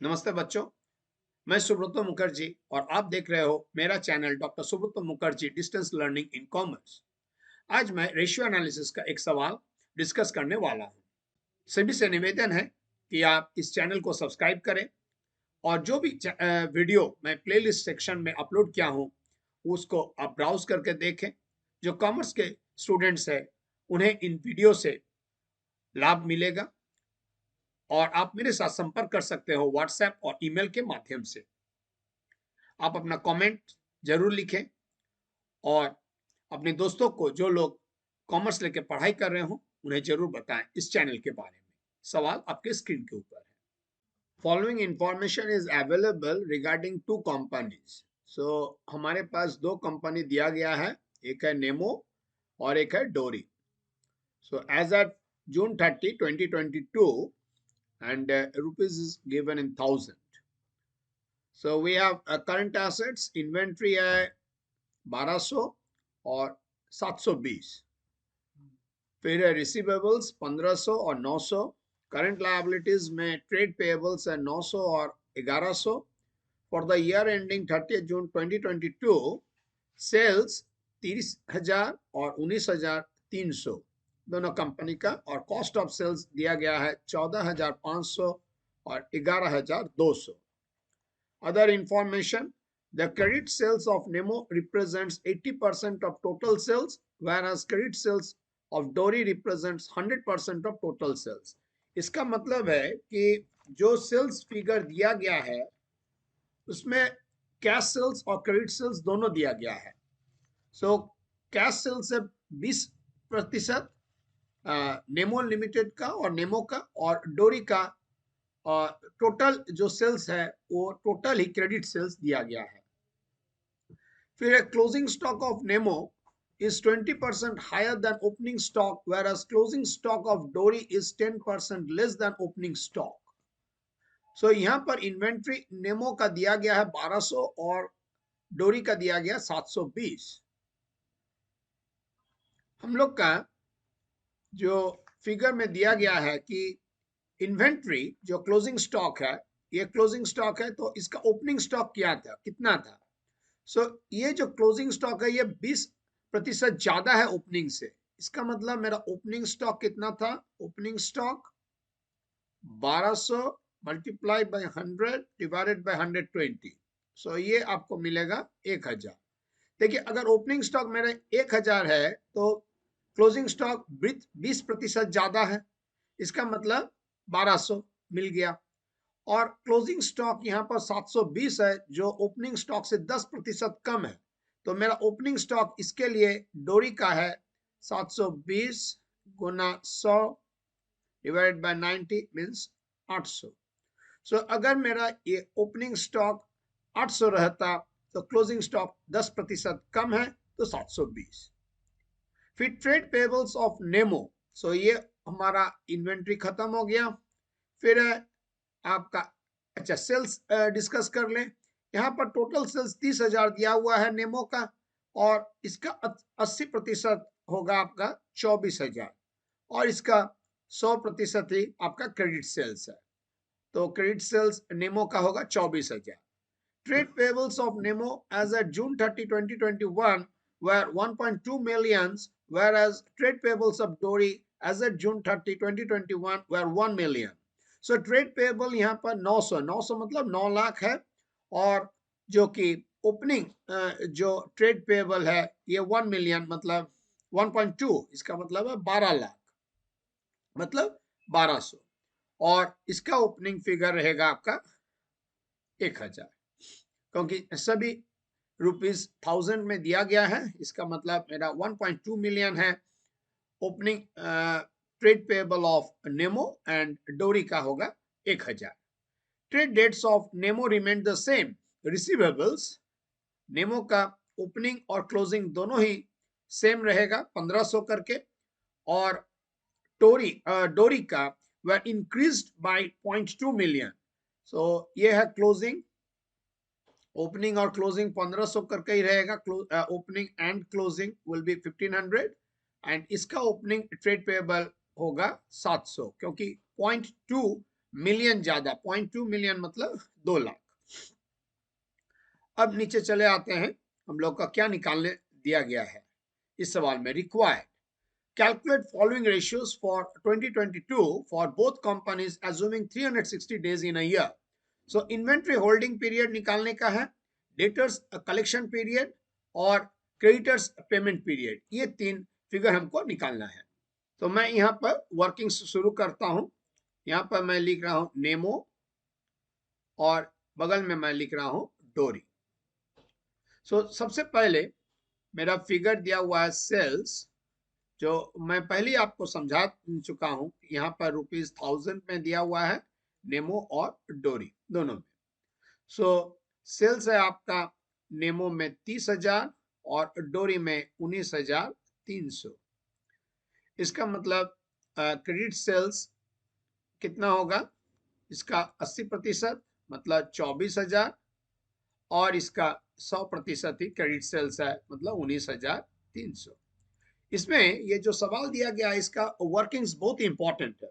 नमस्ते बच्चों। मैं सुब्रतो मुखर्जी और आप देख रहे हो मेरा channel doctor Subrato Mukherjee distance learning in commerce. आज मैं रेशियो एनालिसिस का एक सवाल डिस्कस करने वाला हूं। सभी से निवेदन है कि आप इस चैनल को सब्सक्राइब करें और जो भी वीडियो मैं प्लेलिस्ट सेक्शन में अपलोड किया हूं उसको आप ब्राउज करके देखें। जो कॉमर्स के स्टूडेंट्स हैं उन्हें इन वीडियो से लाभ मिलेगा और आप मेरे साथ संपर्क कर सकते हो व्हाट्सएप और ईमेल के माध्यम से। आप अपना कमेंट जरूर लिखें और अपने दोस्तों को जो लोग कॉमर्स लेके पढ़ाई कर रहे हो उन्हें जरूर बताएं इस चैनल के बारे में। सवाल आपके स्क्रीन के ऊपर है। Following information is available regarding two companies. So हमारे पास दो कंपनी दिया गया है, एक है नेमो और एक है Dory. So as at June 30, 2022 and rupees is given in thousand. So we have current assets inventory है 1200 और 720। फिर रिसीवेबल्स 1500 और 900। करंट लायबिलिटीज में ट्रेड पेएबल्स है 900 और 1100। For the year ending 30 June 2022 sales 30,000 और 19,300 दोनों कंपनी का, और कॉस्ट ऑफ सेल्स दिया गया है 14,500 और 11,200। Other information: the credit sales of Nemo represents 80% of total sales, whereas credit sales of Dory represents 100% of total sales. इसका मतलब है कि जो सेल्स फिगर दिया गया है उसमें कैश सेल्स और क्रेडिट सेल्स दोनों दिया गया है। सो कैश सेल्स है 20%, नेमो लिमिटेड का और नेमो का, और डोरी का टोटल जो सेल्स है वो टोटल ही क्रेडिट सेल्स दिया गया है। फिर closing stock of Nemo is 20% higher than opening stock, whereas closing stock of Dory is 10% less than opening stock. So यहाँ पर इन्वेंट्री नेमो का दिया गया है 1200 और डोरी का दिया गया 720। हम लोग का जो फिगर में दिया गया है कि इन्वेंट्री जो क्लोजिंग स्टॉक है, ये क्लोजिंग स्टॉक है तो इसका ओपनिंग स्टॉक क्या था, कितना था। सो ये जो क्लोजिंग स्टॉक है ये 20% ज्यादा है ओपनिंग से। इसका मतलब मेरा ओपनिंग स्टॉक कितना था, opening stock 1200 multiply by 100 divided by 120। सो ये आपको मिलेगा 1000। देखिए अगर ओपनिंग स्टॉक मेरा 1000 है तो क्लोजिंग स्टॉक 20% ज्यादा है, इसका मतलब 1200 मिल गया। और क्लोजिंग स्टॉक यहाँ पर 720 है जो ओपनिंग स्टॉक से 10% कम है, तो मेरा ओपनिंग स्टॉक इसके लिए डोरी का है 720 गुना 100 डिवाइडेड बाय 90 मीन्स 800। सो अगर मेरा ये ओपनिंग स्टॉक 800 रहता तो क्लोजिंग स्टॉक 10% कम है तो 720। फिर ट्रेड पेबल्स ऑफ नेमो, सो ये हमारा इन्वेंट्री खत्म हो गया। फिर आपका अच्छा सेल्स डिस्कस कर लें। यहाँ पर टोटल सेल्स 30,000 दिया हुआ है नेमो का, और इसका 80% होगा आपका 24,000, और इसका 100% ही आपका क्रेडिट सेल्स है, तो क्रेडिट सेल्स नेमो का होगा 24,000। Trade payables of Nemo as at June 30, 2021 were 1.2 millions, whereas trade payables of Dory as at June 30, 2021 were 1 million. So trade payable यहाँ पर 900 मतलब 9 लाख है, और जो कि ओपनिंग जो ट्रेड पेएबल है ये 1 मिलियन मतलब 1.2, इसका मतलब है 12 लाख मतलब 1200, और इसका ओपनिंग फिगर रहेगा आपका 1000, क्योंकि सभी रुपीस 1000 में दिया गया है। इसका मतलब मेरा 1.2 मिलियन है opening trade payable of Nemo, and Dory का होगा 1000। Trade debts of Nemo remain the same. Receivables Nemo का ओपनिंग और क्लोजिंग दोनों ही सेम रहेगा 1500 करके, और डोरी का वह इंक्रीज्ड बाय 0.2 मिलियन। सो ये है क्लोजिंग, ओपनिंग और क्लोजिंग 1500 करके ही रहेगा। Opening and closing will be 1500, and इसका ओपनिंग ट्रेड पेएबल होगा 700, क्योंकि 0.2 मिलियन ज्यादा, 0.2 मिलियन मतलब 2 लाख। अब नीचे चले आते हैं, हम लोग का क्या निकालने दिया गया है इस सवाल में। Required calculate following ratios for 2022 for both companies assuming 360 days in a year. So inventory holding period निकालने का है, debtors collection period और creditors payment period, ये 3 फिगर हमको निकालना है। तो मैं यहाँ पर वर्किंग शुरू करता हूँ। यहाँ पर मैं लिख रहा हूँ नेमो और बगल में मैं लिख रहा हूँ डोरी। सबसे पहले मेरा फिगर दिया हुआ है सेल्स, जो मैं पहले ही आपको समझा चुका हूं। यहाँ पर ₹1000 में दिया हुआ है नेमो और डोरी दोनों में। सेल्स है आपका नेमो में 30,000 और डोरी में 19,300। इसका मतलब क्रेडिट सेल्स कितना होगा, इसका 80% मतलब 24,000 और इसका 100% ही क्रेडिट सेल्स है मतलब 19,300। इसमें ये जो सवाल दिया गया है इसका वर्किंग्स बहुत इंपॉर्टेंट है।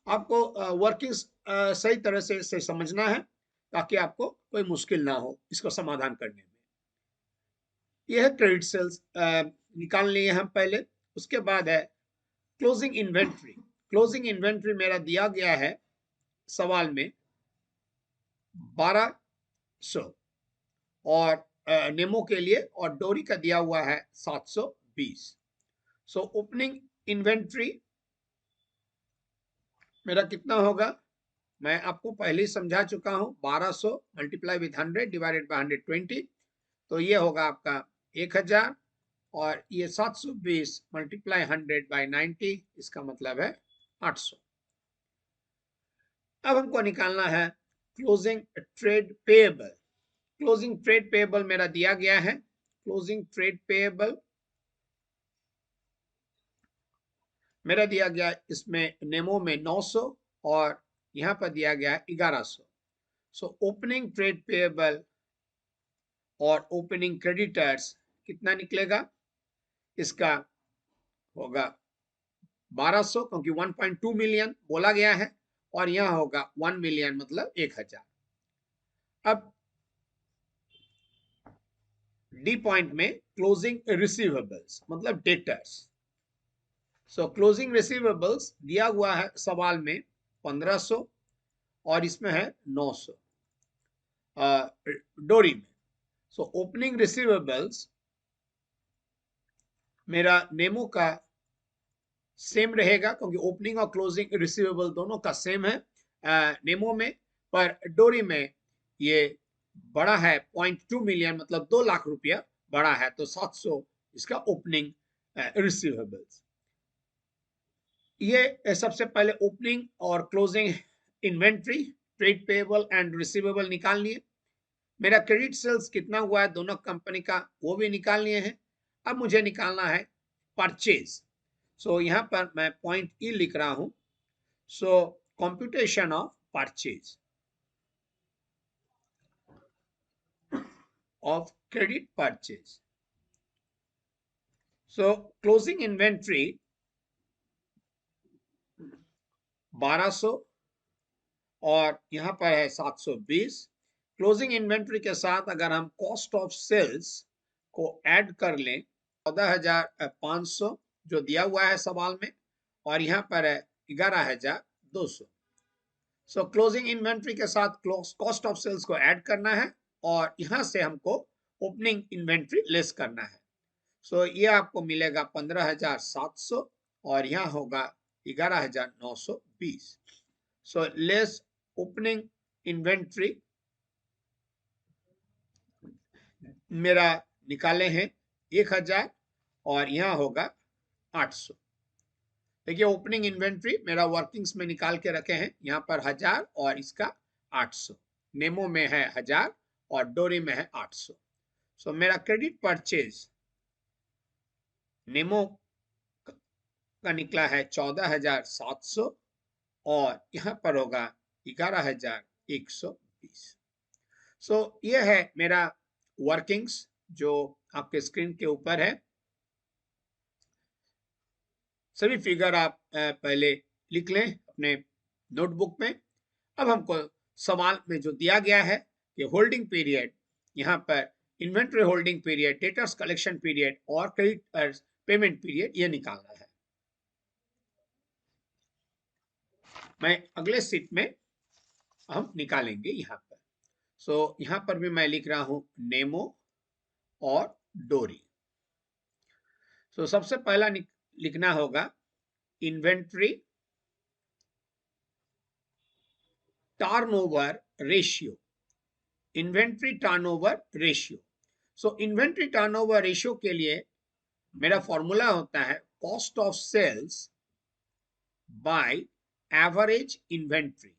आपको वर्किंग्स सही तरह से समझना है ताकि आपको कोई मुश्किल ना हो इसको समाधान करने में। यह है क्रेडिट सेल्स निकाल लिए हम पहले। उसके बाद है क्लोजिंग इन्वेंट्री। क्लोजिंग इन्वेंट्री मेरा दिया गया है सवाल में 1200 और नेमो के लिए, और डोरी का दिया हुआ है 720। ओपनिंग इन्वेंट्री मेरा कितना होगा, मैं आपको पहले ही समझा चुका हूं। 1200 मल्टीप्लाई विथ 100 डिवाइडेड बाय 120, तो ये होगा आपका 1000, और ये 720 मल्टीप्लाई 100 बाय 90, इसका मतलब है 800। अब हमको निकालना है closing trade payable. Closing trade payable मेरा दिया गया है। क्लोजिंग ट्रेड पेएबल मेरा दिया गया, इसमें नेमो में 900 और यहाँ पर दिया गया है 1100। ओपनिंग ट्रेड पेएबल और ओपनिंग क्रेडिटर्स कितना निकलेगा, इसका होगा 1200 क्योंकि 1.2 मिलियन बोला गया है, और यहाँ होगा 1 मिलियन मतलब 1000। अब डी पॉइंट में क्लोजिंग रिसीवेबल्स मतलब डेटर्स। क्लोजिंग रिसीवेबल्स दिया हुआ है सवाल में 1500 और इसमें है 900 डोरी में। ओपनिंग रिसीवेबल्स मेरा नेमो का सेम रहेगा क्योंकि ओपनिंग और क्लोजिंग रिसीवेबल दोनों का सेम है नेमो में, पर डोरी में ये बड़ा है 0.2 मिलियन मतलब 2 लाख रुपया बड़ा है, तो 700 इसका ओपनिंग रिसीवेबल्स। ये सबसे पहले ओपनिंग और closing inventory, trade payable and receivable निकाल लिए। मेरा क्रेडिट सेल्स कितना हुआ है दोनों कंपनी का वो भी निकाल लिए हैं। अब मुझे निकालना है परचेज। यहाँ पर मैं पॉइंट ई लिख रहा हूं। Computation of purchase of credit purchase. Closing inventory 1200 और यहाँ पर है 720। क्लोजिंग इन्वेंट्री के साथ अगर हम कॉस्ट ऑफ सेल्स को ऐड कर लें 14,500 जो दिया हुआ है सवाल में, और यहाँ पर है 11,200। क्लोजिंग इन्वेंट्री के साथ कॉस्ट ऑफ सेल्स को ऐड करना है और यहाँ से हमको ओपनिंग इन्वेंट्री लेस करना है। ये आपको मिलेगा 15,700 और यहाँ होगा 11,920। लेस ओपनिंग इन्वेंट्री मेरा निकाले हैं 1,000 और यहाँ होगा 800। देखिए ओपनिंग इन्वेंट्री मेरा वर्किंग्स में निकाल के रखे हैं, यहाँ पर 1000 और इसका 800। नेमो में है 1000 और डोरी में है 800। मेरा क्रेडिट परचेज नेमो का निकला है 14,700 और यहाँ पर होगा 11,120। ये है मेरा वर्किंग्स जो आपके स्क्रीन के ऊपर है। सभी फिगर आप पहले लिख लें अपने नोटबुक में अब हमको सवाल में जो दिया गया है कि होल्डिंग पीरियड, यहाँ पर inventory holding period, debtors collection period और क्रेडिटर्स पेमेंट पीरियड ये निकालना है। मैं अगले सीट में हम निकालेंगे यहाँ पर। सो यहाँ पर भी मैं लिख रहा हूं नेमो और डोरी। सो सबसे पहला लिखना होगा inventory turnover ratio, inventory turnover ratio. So inventory turnover ratio के लिए मेरा फॉर्मूला होता है cost of sales by average inventory,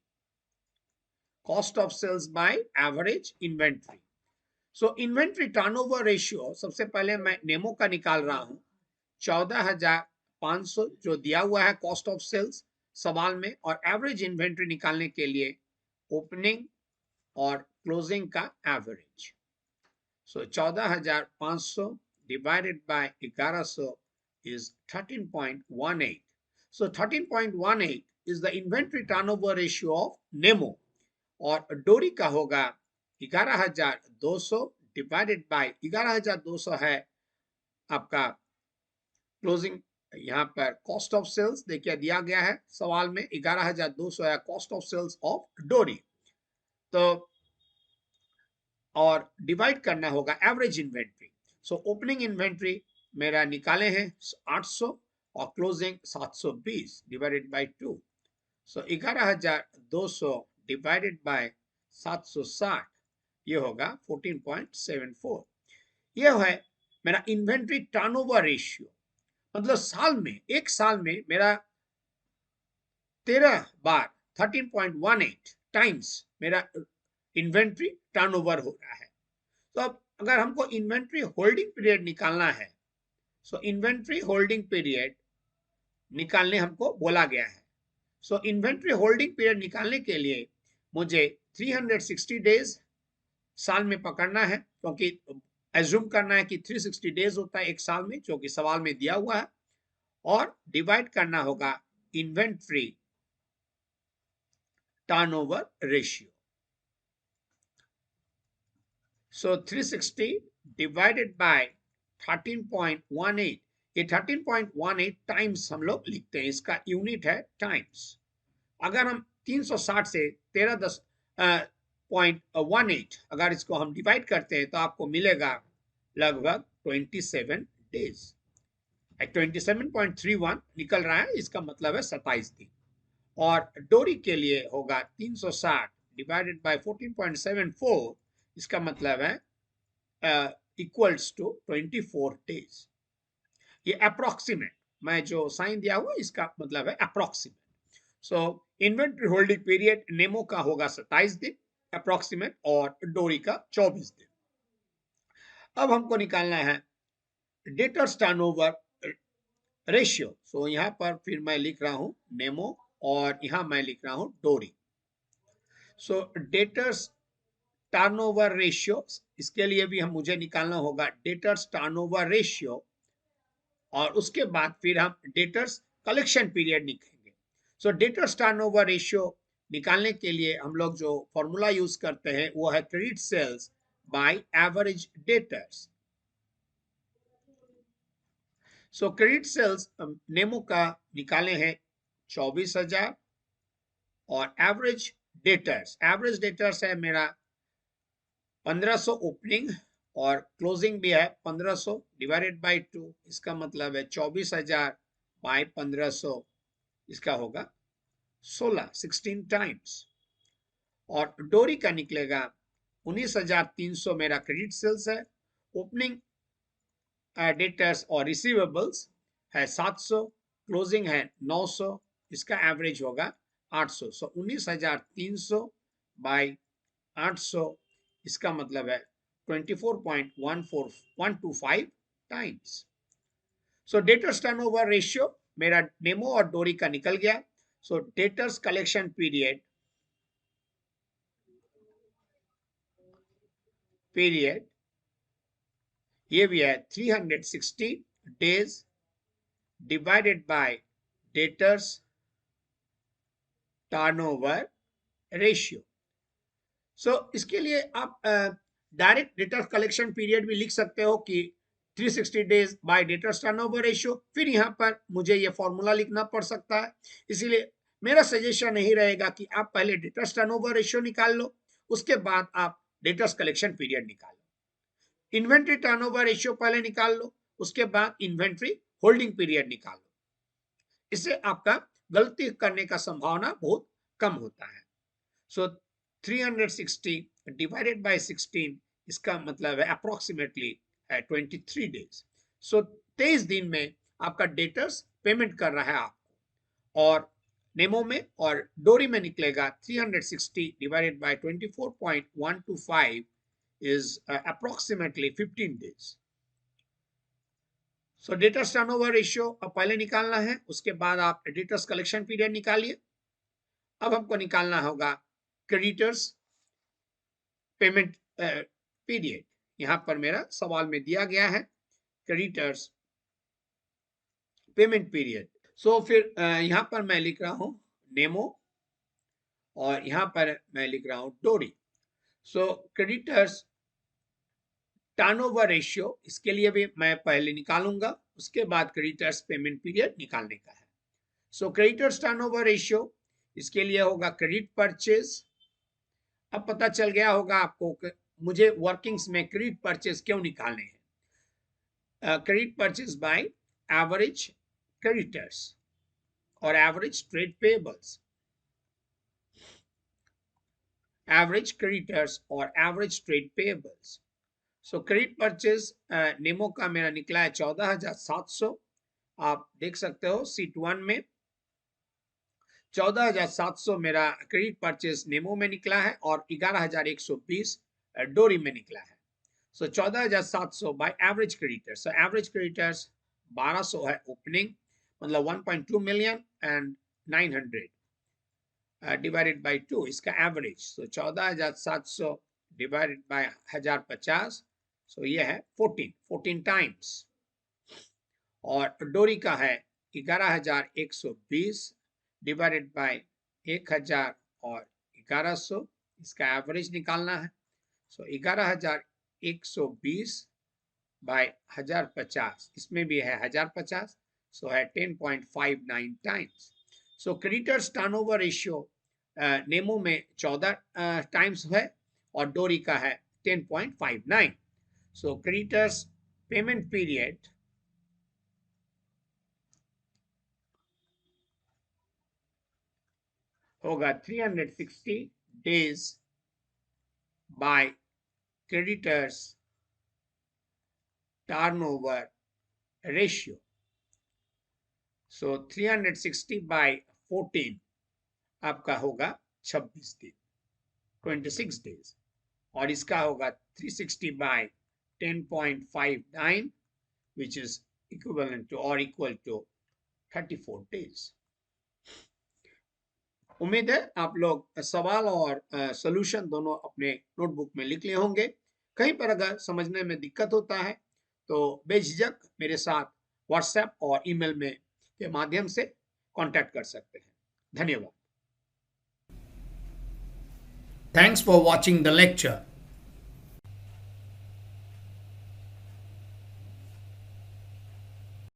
cost of sales by average inventory. So inventory turnover ratio सबसे पहले मैं नेमो का निकाल रहा हूं 14,500 जो दिया हुआ है कॉस्ट ऑफ सेल्स सवाल में, और एवरेज इन्वेंट्री निकालने के लिए ओपनिंग और क्लोजिंग का average. So 14,500 divided by 1100 is 13.18. So 13.18 is the inventory turnover ratio of Nemo, और डोरी का होगा 11,200 डिवाइडेड बाय 11,200 है आपका क्लोजिंग, यहाँ पर कॉस्ट ऑफ सेल्स देखिए दिया गया है सवाल में 11,200 है कॉस्ट ऑफ सेल्स ऑफ डोरी। तो और डिवाइड करना होगा average inventory. So opening inventory मेरा निकाले हैं 800 और closing 720 divided by 2। So 11,200 divided by 760 ये होगा 14.74। ये है मेरा इन्वेंट्री टर्नओवर रेशियो, मतलब साल में, एक साल में मेरा 13 बार 13.18 टाइम्स मेरा इन्वेंट्री टर्नओवर हो रहा है। तो अब अगर हमको इन्वेंट्री होल्डिंग पीरियड निकालना है, सो इन्वेंट्री होल्डिंग पीरियड निकालने हमको बोला गया है। सो इन्वेंट्री होल्डिंग पीरियड निकालने के लिए मुझे 360 डेज साल में पकड़ना है, क्योंकि एज्यूम करना है कि 360 डेज होता है एक साल में, जो कि सवाल में दिया हुआ है, और डिवाइड करना होगा inventory turnover ratio. So 360 divided by 13.18, ये 13.18 टाइम्स हम लोग लिखते हैं, इसका यूनिट है टाइम्स। अगर हम 360 से 13.18 अगर इसको हम डिवाइड करते हैं तो आपको मिलेगा लगभग 27 डेज। 27.31 निकल रहा है, इसका मतलब है 27 दिन। और डोरी के लिए होगा 360 डिवाइडेड बाय 14.74, इसका मतलब है इक्वल्स टू 24 डेज। ये अप्रोक्सीमेट, मैं जो साइन दिया हुआ इसका मतलब है अप्रोक्सीमेट। सो इन्वेंट्री होल्डिंग पीरियड नेमो का होगा 27 दिन अप्रोक्सीमेट, और डोरी का 24 दिन। अब हमको निकालना है डेटर्स टर्नओवर रेशियो। सो यहाँ पर फिर मैं लिख रहा हूँ नेमो और यहाँ मैं लिख रहा हूँ डोरी। सो डेटर्स टर्नओवर रेशियो, इसके लिए भी हम मुझे निकालना होगा डेटर्स टर्नओवर रेशियो, और उसके बाद फिर हम डेटर्स कलेक्शन पीरियड निकालेंगे। सो डेटर्स टर्नओवर रेशियो निकालने के लिए हम लोग जो फॉर्मूला यूज करते हैं वो है credit sales by average debtors. So credit sales Nemo का निकाले हैं 24,000, और एवरेज डेटर्स है मेरा 1500 ओपनिंग, और क्लोजिंग भी है 1500 डिवाइडेड बाय 2, इसका मतलब है 24,000 बाय 1500, इसका होगा 16 टाइम्स। और डोरी का निकलेगा 19,300 मेरा क्रेडिट सेल्स है, ओपनिंग डेटर्स और रिसीवेबल्स है 700, क्लोजिंग है 900, इसका एवरेज होगा 800। सो 19,300 बाय 800, इसका मतलब है 24.14125 टाइम्स। सो डेटर्स टर्नओवर रेशियो मेरा नेमो और डोरी का निकल गया। सो डेटर्स कलेक्शन पीरियड ये भी है 360 days divided by debtors turnover ratio. So इसके लिए आप डायरेक्ट डेटर्स कलेक्शन पीरियड भी लिख सकते हो कि 360 days bye debtors turnover ratio. फिर यहाँ पर मुझे ये फॉर्मूला लिखना पड़ सकता है, इसीलिए मेरा सजेशन यही रहेगा कि आप पहले डेटर्स टर्नओवर रेशियो निकाल लो, उसके बाद आप डेटर्स कलेक्शन पीरियड निकालो। इन्वेंट्री टर्नओवर रेशियो पहले निकाल लो, उसके बाद इन्वेंट्री होल्डिंग पीरियड निकाल लो। इससे आपका गलती करने का संभावना बहुत कम होता है। सो 360 डिवाइडेड बाय 16, इसका मतलब है अप्रोक्सीमेटली 23 डेज। सो 23 दिन में आपका डेटर्स पेमेंट कर रहा है आपको, और नेमो में और डोरी में निकलेगा 360 divided by 24.125 is approximately 15 days. So debtors turnover ratio पहले निकालना है, उसके बाद आप डेटर्स कलेक्शन पीरियड निकालिए। अब हमको निकालना होगा क्रेडिटर्स पेमेंट पीरियड। यहां पर मेरा सवाल में दिया गया है क्रेडिटर्स पेमेंट पीरियड। सो फिर यहां पर मैं लिख रहा हूं नेमो, और यहां पर मैं लिख रहा हूं डोरी। सो क्रेडिटर्स टर्नओवर रेशियो, इसके लिए भी मैं पहले निकालूंगा, उसके बाद क्रेडिटर्स पेमेंट पीरियड निकालने का है। सो क्रेडिटर्स टर्नओवर रेशियो, इसके लिए होगा क्रेडिट परचेज। अब पता चल गया होगा आपको कि मुझे वर्किंग्स में क्रेडिट परचेज क्यों निकालने हैं। Credit purchase by average creditors और average trade payables, average creditors और average trade payables. So credit purchase नेमो का मेरा निकला है 14,700। आप देख सकते हो सीट 1 में 14,700 मेरा क्रेडिट परचेज नेमो में निकला है, और 11,120 डोरी में निकला है। सो 14,700 bye average creditors. So average creditors 1200 है ओपनिंग, मतलब 1.2 मिलियन एंड 900 डिवाइडेड बाय 2, इसका एवरेज। सो 14,700 डिवाइडेड बाय 1050, सो ये है 14 टाइम्स। और डोरी का है 11,120 डिवाइडेड बाय 1000 और 1100, इसका एवरेज निकालना है। सो 11,120 बाय 1050, इसमें भी है 1050, सो है 10.59 times. So creditors turnover ratio Nemo में 14 टाइम्स है, और डोरी का है 10.59। सो क्रेडिटर्स पेमेंट पीरियड होगा 360 days by creditors turnover ratio. So 360 by 14 आपका होगा 26 दिन, 26 डेज, और इसका होगा 360 bye 10.59 which is equivalent to or equal to 34 days. उम्मीद है आप लोग सवाल और सॉल्यूशन दोनों अपने नोटबुक में लिख लिए होंगे। कहीं पर अगर समझने में दिक्कत होता है तो बेझिझक मेरे साथ व्हाट्सएप और ईमेल में के माध्यम से कांटेक्ट कर सकते हैं। धन्यवाद। Thanks for watching the lecture.